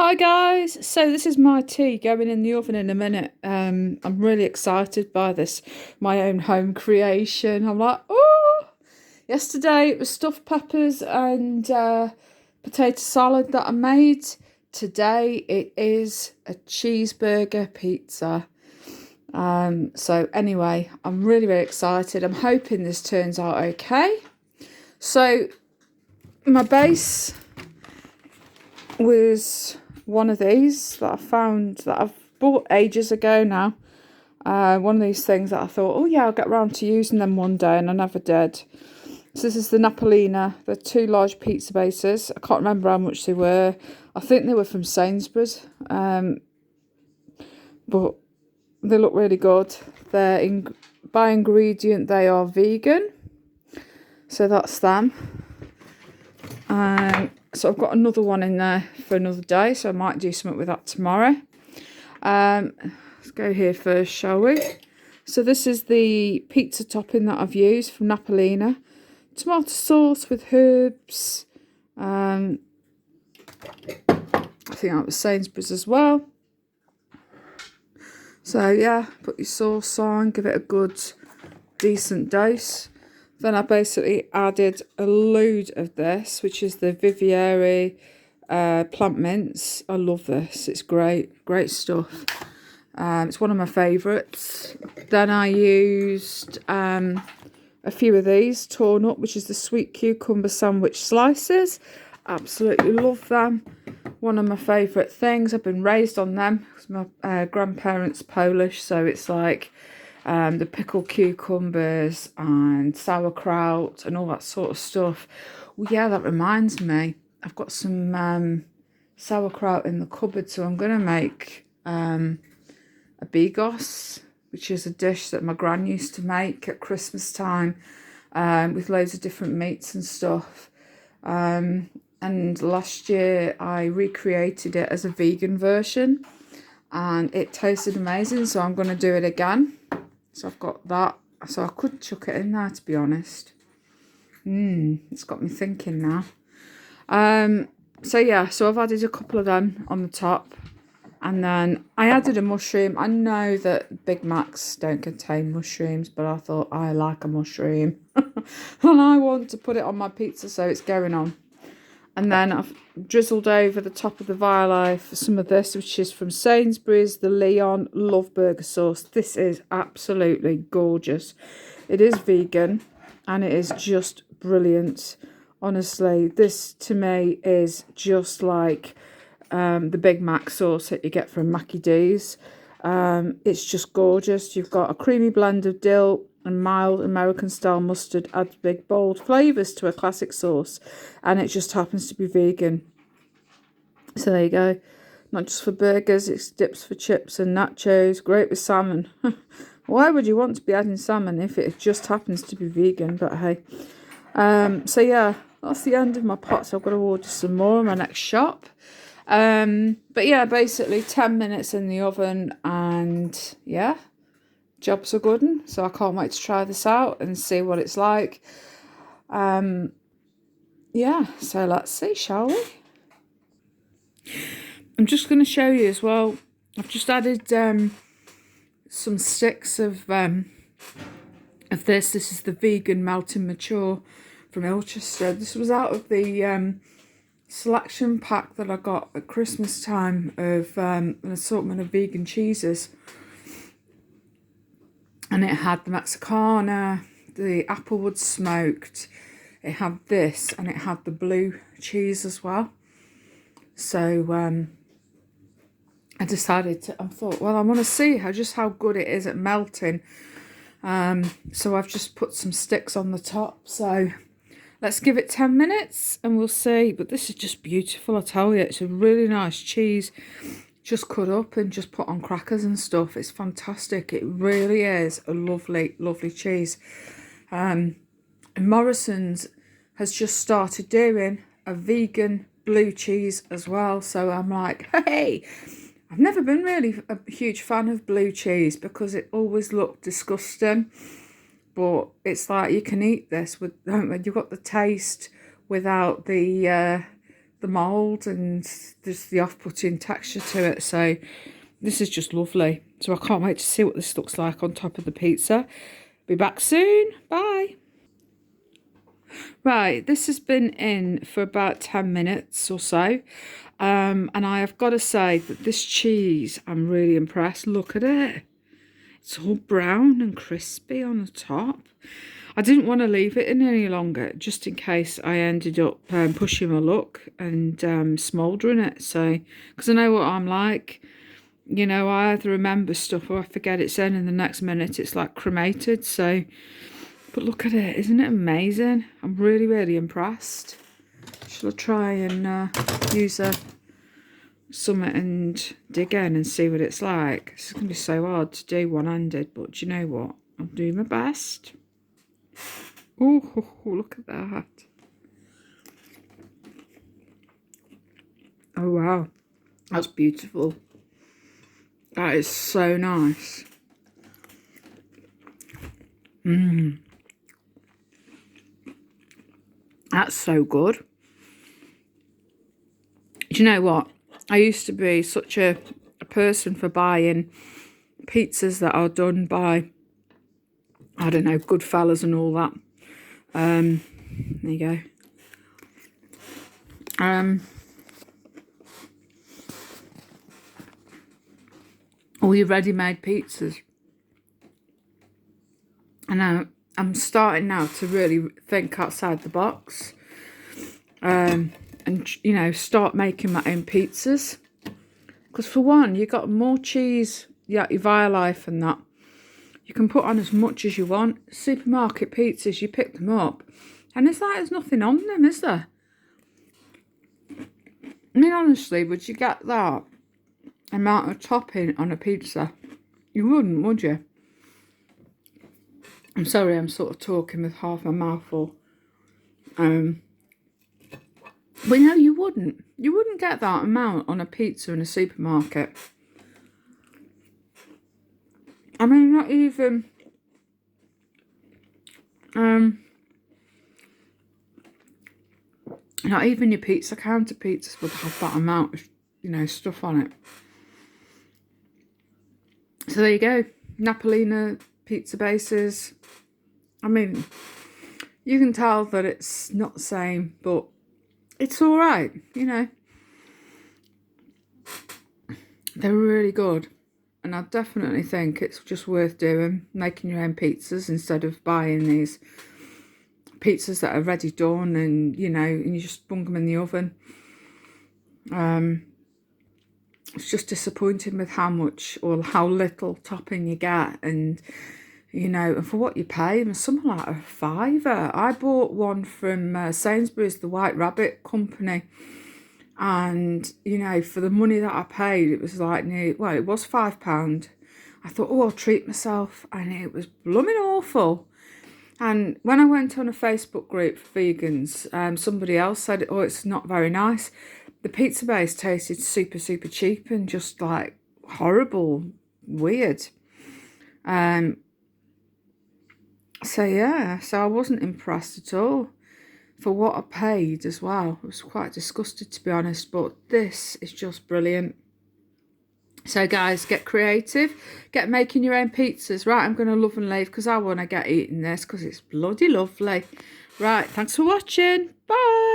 Hi guys, so this is my tea going in the oven in a minute. I'm really excited by this, my own home creation. I'm like, oh! Yesterday it was stuffed peppers and potato salad that I made. Today it is a cheeseburger pizza. So anyway, I'm really, really excited. I'm hoping this turns out okay. So my base was one of these that I found that I've bought ages ago now. One of these things that I thought, oh yeah, I'll get round to using them one day, and I never did. So this is the Napolina. They're two large pizza bases. I can't remember how much they were. I think they were from Sainsbury's, but they look really good. By ingredient, they are vegan. So that's them. So I've got another one in there for another day, so I might do something with that tomorrow. Let's go here first, shall we? So this is the pizza topping that I've used from Napolina. Tomato sauce with herbs. I think that was Sainsbury's as well. So yeah, put your sauce on, give it a good, decent dose. Then I basically added a load of this, which is the Vivieri plant mince. I love this. It's great. Great stuff. It's one of my favourites. Then I used a few of these torn up, which is the sweet cucumber sandwich slices. Absolutely love them. One of my favourite things. I've been raised on them because my grandparents Polish, so it's like the pickled cucumbers and sauerkraut and all that sort of stuff. Well, yeah, that reminds me. I've got some sauerkraut in the cupboard, so I'm going to make a bigos, which is a dish that my gran used to make at Christmas time with loads of different meats and stuff. And last year I recreated it as a vegan version and it tasted amazing, so I'm going to do it again. So I've got that. So I could chuck it in there, to be honest. It's got me thinking now. So yeah, so I've added a couple of them on the top. And then I added a mushroom. I know that Big Macs don't contain mushrooms, but I thought I like a mushroom. And I want to put it on my pizza, so it's going on. And then I've drizzled over the top of the Violi for some of this, which is from Sainsbury's, the Leon Love Burger Sauce. This is absolutely gorgeous. It is vegan and it is just brilliant. Honestly, this to me is just like the Big Mac sauce that you get from Mackie D's. It's just gorgeous. You've got a creamy blend of dill and mild American-style mustard adds big, bold flavours to a classic sauce. And it just happens to be vegan. So there you go. Not just for burgers, it's dips for chips and nachos. Great with salmon. Why would you want to be adding salmon if it just happens to be vegan? But hey. So yeah, that's the end of my pot. So I've got to order some more in my next shop. But yeah, basically 10 minutes in the oven and yeah, job's a good one. So I can't wait to try this out and see what it's like. Yeah, so let's see, shall we? I'm just going to show you as well. I've just added some sticks of this. This is the vegan melting mature from Ilchester. This was out of the selection pack that I got at Christmas time of an assortment of vegan cheeses. And it had the Mexicana, the Applewood smoked, it had this, and it had the blue cheese as well. So I decided to, I thought, well, I want to see how good it is at melting. So I've just put some sticks on the top. So let's give it 10 minutes and we'll see. But this is just beautiful, I tell you. It's a really nice cheese. Just cut up and just put on crackers and stuff. It's fantastic. It really is a lovely, lovely cheese. And Morrison's has just started doing a vegan blue cheese as well. So I'm like, hey, I've never been really a huge fan of blue cheese because it always looked disgusting. But it's like you can eat this with, you've got the taste without the the mould, and there's the off-putting texture to it. So this is just lovely. So I can't wait to see what this looks like on top of the pizza. Be back soon. Bye. Right, this has been in for about 10 minutes or so. And I have got to say that this cheese, I'm really impressed. Look at it. It's all brown and crispy on the top. I didn't want to leave it in any longer, just in case I ended up pushing my luck and smouldering it. So, because I know what I'm like. You know, I either remember stuff or I forget it's in, and the next minute it's like cremated. So, but look at it. Isn't it amazing? I'm really, really impressed. Shall I try and use a summit and dig in and see what it's like? It's going to be so hard to do one-handed, but do you know what? I'll do my best. Oh, look at that. Oh, wow. That's beautiful. That is so nice. That's so good. Do you know what? I used to be such a person for buying pizzas that are done by, I don't know, Goodfellas and all that. There you go. All your ready-made pizzas. And I'm starting now to really think outside the box. And, you know, start making my own pizzas. Because for one, you got more cheese, your Violife and that. You can put on as much as you want. Supermarket pizzas, you pick them up. And it's like there's nothing on them, is there? I mean, honestly, would you get that amount of topping on a pizza? You wouldn't, would you? I'm sorry, I'm sort of talking with half my mouth full. But no, you wouldn't. You wouldn't get that amount on a pizza in a supermarket. I mean, not even... not even your pizza counter pizzas would have that amount of, you know, stuff on it. So there you go. Napolina pizza bases. I mean, you can tell that it's not the same, but it's all right, you know. They're really good. And I definitely think it's just worth doing, making your own pizzas instead of buying these pizzas that are ready done and, you know, and you just bung them in the oven. It's just disappointing with how much or how little topping you get, and, you know, and for what you pay, and something like a £5. I bought one from Sainsbury's, the White Rabbit company, and, you know, for the money that I paid, it was like nearly, well, it was £5. I thought, oh, I'll treat myself, and it was blooming awful. And when I went on a Facebook group for vegans, somebody else said, oh, it's not very nice. The pizza base tasted super, super cheap and just like horrible, weird. So yeah, so I wasn't impressed at all for what I paid as well. I was quite disgusted, to be honest, but this is just brilliant. So guys, get creative, get making your own pizzas. Right, I'm going to love and leave because I want to get eating this because it's bloody lovely. Right, thanks for watching. Bye.